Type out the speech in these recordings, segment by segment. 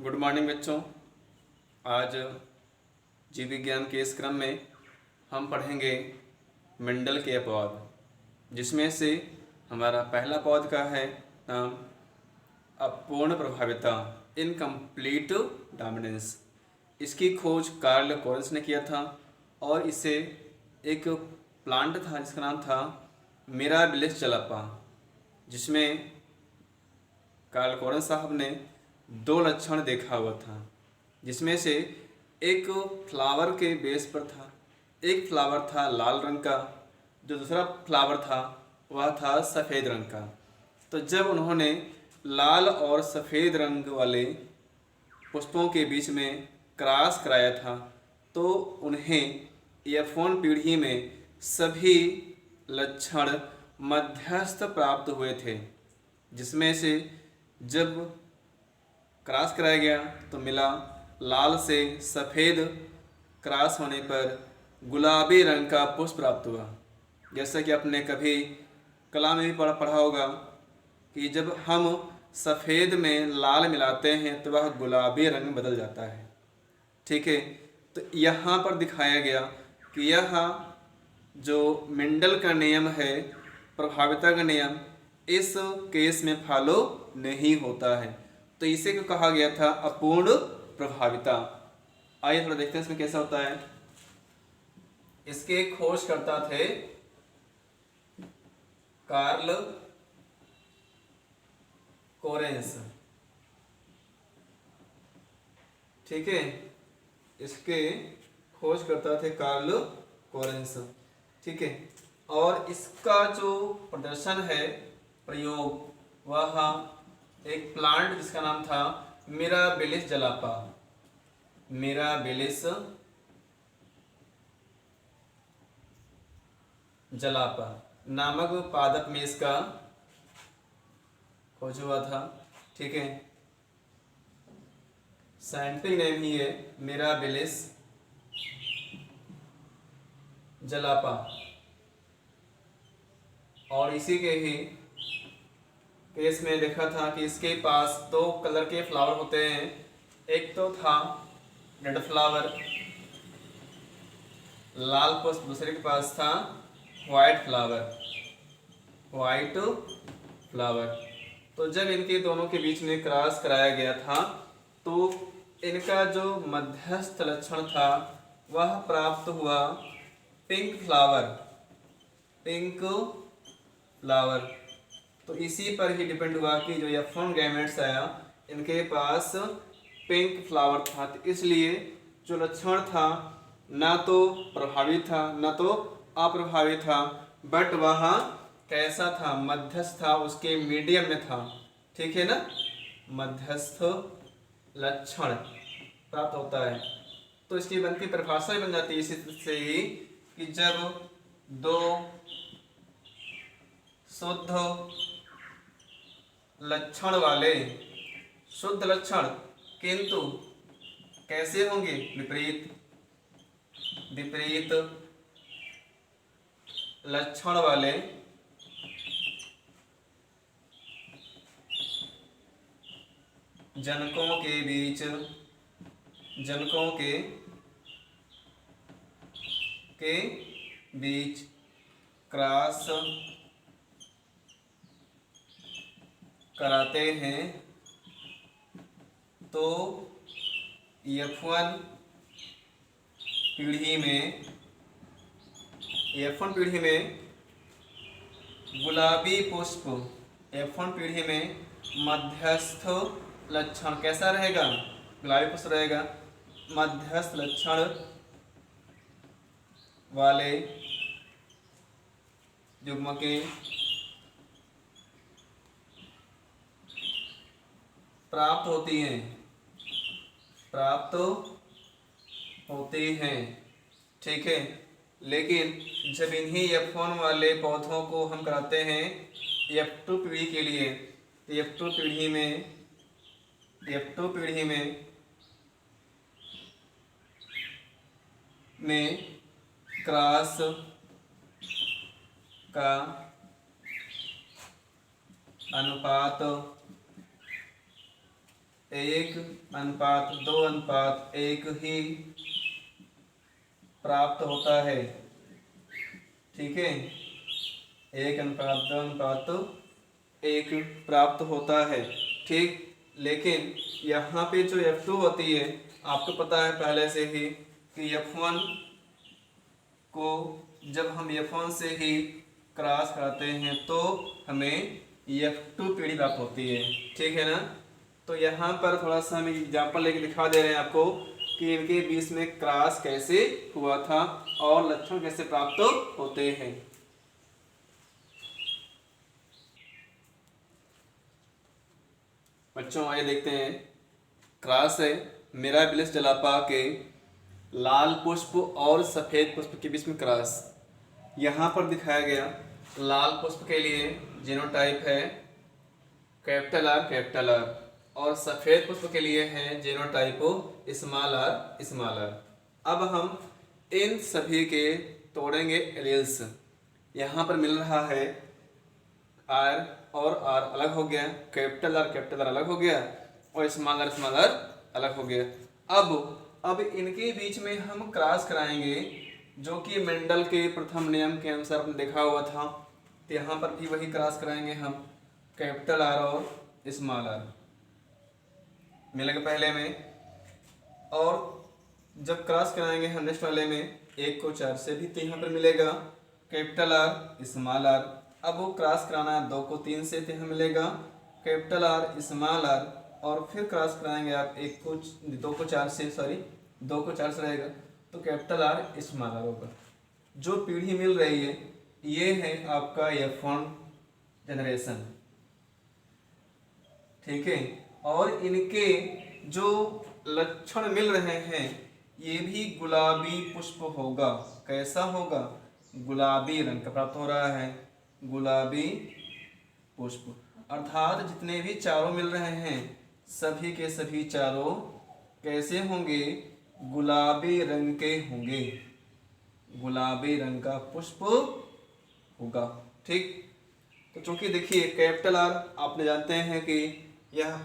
Good morning बच्चों। आज जीव विज्ञान के इस क्रम में हम पढ़ेंगे मेंडल के अपवाद, जिसमें से हमारा पहला पौध का है नाम अपूर्ण प्रभाविता, इनकम्प्लीट डोमिनेंस। इसकी खोज कार्ल कोरन्स ने किया था और इसे एक प्लांट था जिसका नाम था मिराबिलिस जलापा, जिसमें कार्ल कोरन्स साहब ने दो लक्षण देखा हुआ था, जिसमें से एक फ्लावर के बेस पर था। एक फ्लावर था लाल रंग का, जो दूसरा फ्लावर था वह था सफ़ेद रंग का। तो जब उन्होंने लाल और सफ़ेद रंग वाले पुष्पों के बीच में क्रॉस कराया था, तो उन्हें F1 पीढ़ी में सभी लक्षण मध्यस्थ प्राप्त हुए थे, जिसमें से जब क्रॉस कराया गया तो मिला लाल से सफ़ेद क्रॉस होने पर गुलाबी रंग का पुष्प प्राप्त हुआ। जैसा कि आपने कभी कला में भी पढ़ा होगा कि जब हम सफ़ेद में लाल मिलाते हैं तो वह गुलाबी रंग में बदल जाता है। ठीक है, तो यहाँ पर दिखाया गया कि यह जो मेंडल का नियम है, प्रभाविता का नियम, इस केस में फॉलो नहीं होता है। तो इसे को कहा गया था अपूर्ण प्रभाविता। आइए थोड़ा देखते हैं इसमें कैसा होता है। इसके खोजकर्ता थे कार्ल कोरेंस। ठीक है, इसके खोजकर्ता थे कार्ल कोरेंस। ठीक है, और इसका जो प्रदर्शन है, प्रयोग, वह एक प्लांट जिसका नाम था मिराबिलिस जलापा, मिराबिलिस जलापा नामक पादप में इसका खोज हुआ था। ठीक है, साइंटिफिक नेम ही है मिराबिलिस जलापा, और इसी के ही केस में देखा था कि इसके पास दो कलर के फ्लावर होते हैं। एक तो था रेड फ्लावर, लाल पुष्प, दूसरे के पास था व्हाइट फ्लावर, व्हाइट फ्लावर। तो जब इनके दोनों के बीच में क्रॉस कराया गया था तो इनका जो मध्यस्थ लक्षण था वह प्राप्त हुआ पिंक फ्लावर, पिंक फ्लावर। तो इसी पर ही डिपेंड हुआ कि जो F1 गैमेट्स आया इनके पास पिंक फ्लावर था, तो इसलिए जो लक्षण था ना तो प्रभावी था ना तो अप्रभावी था, बट वह कैसा था, मध्यस्थ था, उसके मीडियम में था। ठीक है ना, मध्यस्थ लक्षण प्राप्त होता है। तो इसकी बनती परिभाषा ही बन जाती है इसी से ही कि जब दो शुद्ध लक्षण वाले, शुद्ध लक्षण किंतु कैसे होंगे, विपरीत, विपरीत लक्षण वाले जनकों के बीच, जनकों के बीच क्रॉस कराते हैं तो F1 पीढ़ी में, F1 पीढ़ी में गुलाबी पुष्प, F1 पीढ़ी में मध्यस्थ लक्षण कैसा रहेगा, गुलाबी पुष्प रहेगा। मध्यस्थ लक्षण वाले युग्म के प्राप्त होती हैं, प्राप्त होती हैं। ठीक है, लेकिन जब इन्हीं F1 वाले पौधों को हम कराते हैं F2 पीढ़ी के लिए, तो F2 पीढ़ी में, F2 पीढ़ी में क्रॉस का अनुपात 1:2:1 ही प्राप्त होता है। ठीक है, 1:2:1 प्राप्त होता है। ठीक, लेकिन यहाँ पे जो F2 होती है, आपको पता है पहले से ही कि F1 को जब हम F1 से ही क्रॉस कराते हैं तो हमें F2 पीढ़ी प्राप्त होती है। ठीक है ना। तो यहाँ पर थोड़ा सा हम एग्जाम्पल लेके दिखा दे रहे हैं आपको कि इनके बीच में क्रॉस कैसे हुआ था और लक्षण कैसे प्राप्त होते हैं। बच्चों आइए देखते हैं। क्रॉस है मिराबिलिस जलापा के लाल पुष्प और सफेद पुष्प के बीच में क्रॉस यहाँ पर दिखाया गया। लाल पुष्प के लिए जीनोटाइप है कैपिटल आर और सफेद पुष्प के लिए है जीनोटाइप स्मॉल आर। अब हम इन सभी के तोड़ेंगे एलील्स। यहाँ पर मिल रहा है आर और आर अलग हो गया, कैपिटल आर अलग हो गया और स्मॉल आर अलग हो गया। अब इनके बीच में हम क्रॉस कराएंगे जो कि मेंडल के प्रथम नियम के अनुसार आपने देखा हुआ था। तो यहाँ पर भी वही क्रॉस कराएंगे हम, कैपिटल आर और स्मॉल आर मिलेगा पहले में, और जब क्रॉस कराएंगे हम नेक्स्ट वाले में 1 को 4 से भी, तो यहाँ पर मिलेगा कैपिटल आर स्मॉल आर। अब वो क्रॉस कराना है 2 को 3 से, तो यहाँ मिलेगा कैपिटल आर स्मॉल आर, और फिर क्रॉस कराएंगे आप 2 को 4 से रहेगा तो कैपिटल आर स्मॉल आर होगा। जो पीढ़ी मिल रही है ये है आपका F1 जनरेशन। ठीक है, और इनके जो लक्षण मिल रहे हैं ये भी गुलाबी पुष्प होगा। कैसा होगा? गुलाबी रंग का प्राप्त हो रहा है, गुलाबी पुष्प। अर्थात जितने भी चारों मिल रहे हैं सभी के सभी चारों कैसे होंगे? गुलाबी रंग के होंगे, गुलाबी रंग का पुष्प होगा। ठीक, तो चूंकि देखिए कैपिटल आर आपने जानते हैं कि यह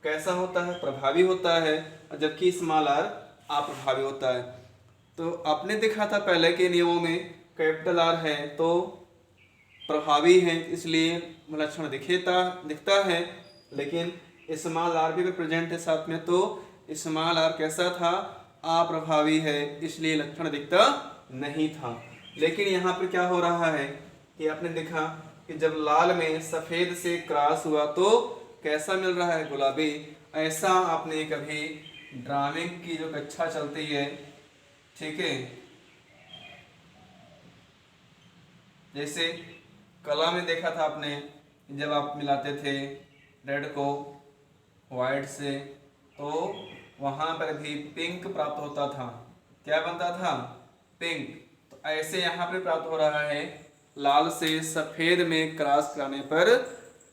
कैसा होता है? प्रभावी होता है, और जबकि स्मॉल आर अप्रभावी होता है। तो आपने देखा था पहले के नियमों में कैपिटल आर है तो प्रभावी है, इसलिए लक्षण दिखता है, लेकिन स्मॉल आर भी प्रेजेंट है साथ में, तो स्मॉल आर कैसा था? अप्रभावी है, इसलिए लक्षण दिखता नहीं था। लेकिन यहाँ पर क्या हो रहा है कि आपने देखा कि जब लाल में सफेद से क्रॉस हुआ तो कैसा मिल रहा है? गुलाबी। ऐसा आपने कभी ड्राइंग की जो कक्षा चलती है, ठीक है, जैसे कला में देखा था आपने, जब आप मिलाते थे रेड को वाइट से तो वहां पर भी पिंक प्राप्त होता था। क्या बनता था? पिंक। तो ऐसे यहाँ पर प्राप्त हो रहा है, लाल से सफेद में क्रॉस कराने पर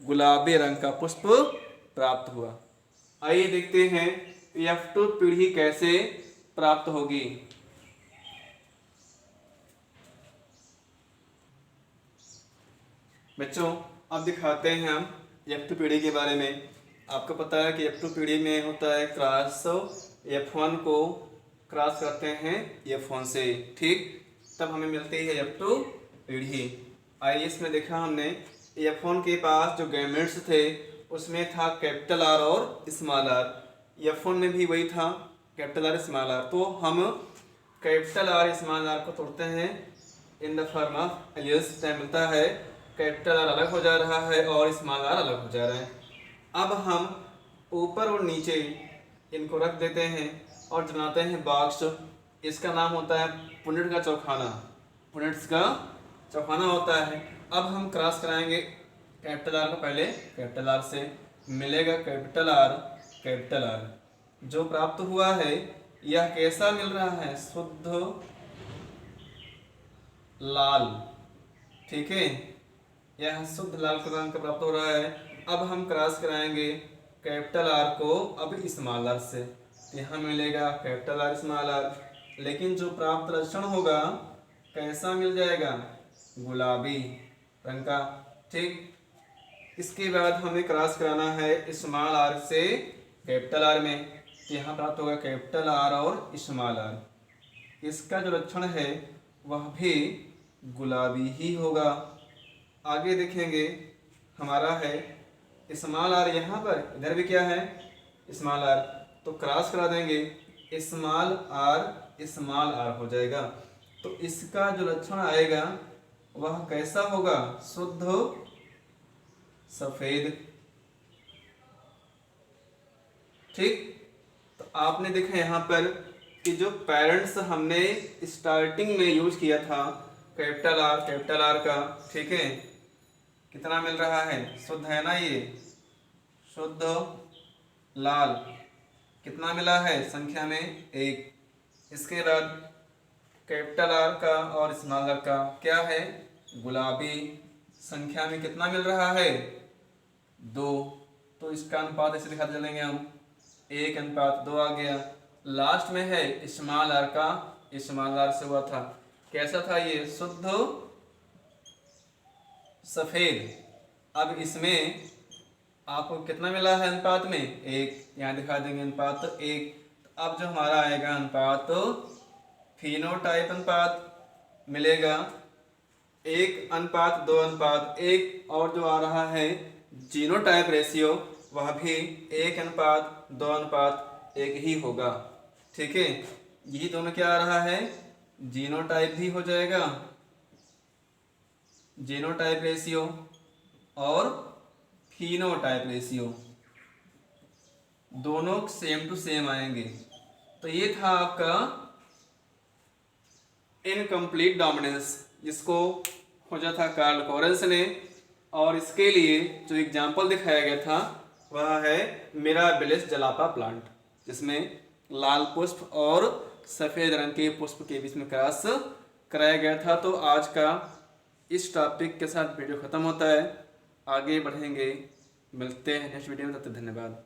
गुलाबी रंग का पुष्प प्राप्त हुआ। आइए देखते हैं F2 पीढ़ी कैसे प्राप्त होगी। बच्चों अब दिखाते हैं हम F2 पीढ़ी के बारे में। आपको पता है कि F2 पीढ़ी में होता है क्रॉस, F1 को क्रॉस करते हैं F1 से, ठीक, तब हमें मिलती है F2 पीढ़ी। आइए इसमें देखा हमने F1 के पास जो गैमेट्स थे उसमें था कैपिटल आर और स्मॉल आर। F1 में भी वही था, कैपिटल आर स्मॉल आर। तो हम कैपिटल आर स्मॉल आर को तोड़ते हैं in the form of alias, time मिलता है कैपिटल आर अलग हो जा रहा है और स्मॉल आर अलग हो जा रहा है। अब हम ऊपर और नीचे इनको रख देते हैं और बनाते हैं बॉक्स। इसका नाम होता है पुनेट का चौखाना, पुनेट्स का चौखाना होता है। अब हम क्रॉस कराएंगे कैपिटल आर को, पहले कैपिटल आर से मिलेगा कैपिटल आर। जो प्राप्त हुआ है यह कैसा मिल रहा है? शुद्ध लाल, ठीक है, यह शुद्ध लाल रंग का प्राप्त हो रहा है। अब हम क्रॉस कराएंगे कैपिटल आर को अब स्मॉल आर से, यहाँ मिलेगा कैपिटल आर स्मॉल आर, लेकिन जो प्राप्त लक्षण होगा कैसा मिल जाएगा? गुलाबी रंग का, ठीक। इसके बाद हमें क्रॉस कराना है स्मॉल आर से कैपिटल आर में, तो यहाँ प्राप्त होगा कैपिटल आर और स्मॉल आर। इसका जो लक्षण है वह भी गुलाबी ही होगा। आगे देखेंगे हमारा है स्मॉल आर, यहाँ पर इधर भी क्या है स्मॉल आर, तो क्रॉस करा देंगे स्मॉल आर हो जाएगा। तो इसका जो लक्षण आएगा वह कैसा होगा, शुद्ध सफेद। ठीक, तो आपने देखा यहाँ पर कि जो पेरेंट्स हमने स्टार्टिंग में यूज किया था कैपिटल आर का, ठीक है, कितना मिल रहा है, शुद्ध है ना, ये शुद्ध लाल कितना मिला है संख्या में 1। इसके बाद कैपिटल आर का और स्मॉल आर का क्या है, गुलाबी, संख्या में कितना मिल रहा है 2। तो इसका अनुपात ऐसे दिखा चलेंगे हम 1:2 आ गया। लास्ट में है स्मॉल आर का, स्मॉल आर से हुआ था, कैसा था ये, शुद्ध सफेद। अब इसमें आपको कितना मिला है अनुपात में 1, यहाँ दिखा देंगे अनुपात 1। तो अब जो हमारा आएगा अनुपात फिनोटाइप अनुपात मिलेगा 1:2:1, और जो आ रहा है जीनोटाइप रेशियो वह भी 1:2:1 ही होगा। ठीक है, यही दोनों क्या आ रहा है, जीनोटाइप भी हो जाएगा, जीनोटाइप रेशियो और फिनोटाइप रेशियो दोनों सेम टू सेम आएंगे। तो ये था आपका इनकम्प्लीट डोमिनेंस, जिसको खोजा था कार्ल कोरेंस ने, और इसके लिए जो एग्जाम्पल दिखाया गया था वह है मिराबिलिस जलापा प्लांट, जिसमें लाल पुष्प और सफ़ेद रंग के पुष्प के बीच में क्रॉस कराया गया था। तो आज का इस टॉपिक के साथ वीडियो ख़त्म होता है, आगे बढ़ेंगे, मिलते हैं नेक्स्ट वीडियो में, तब तक धन्यवाद।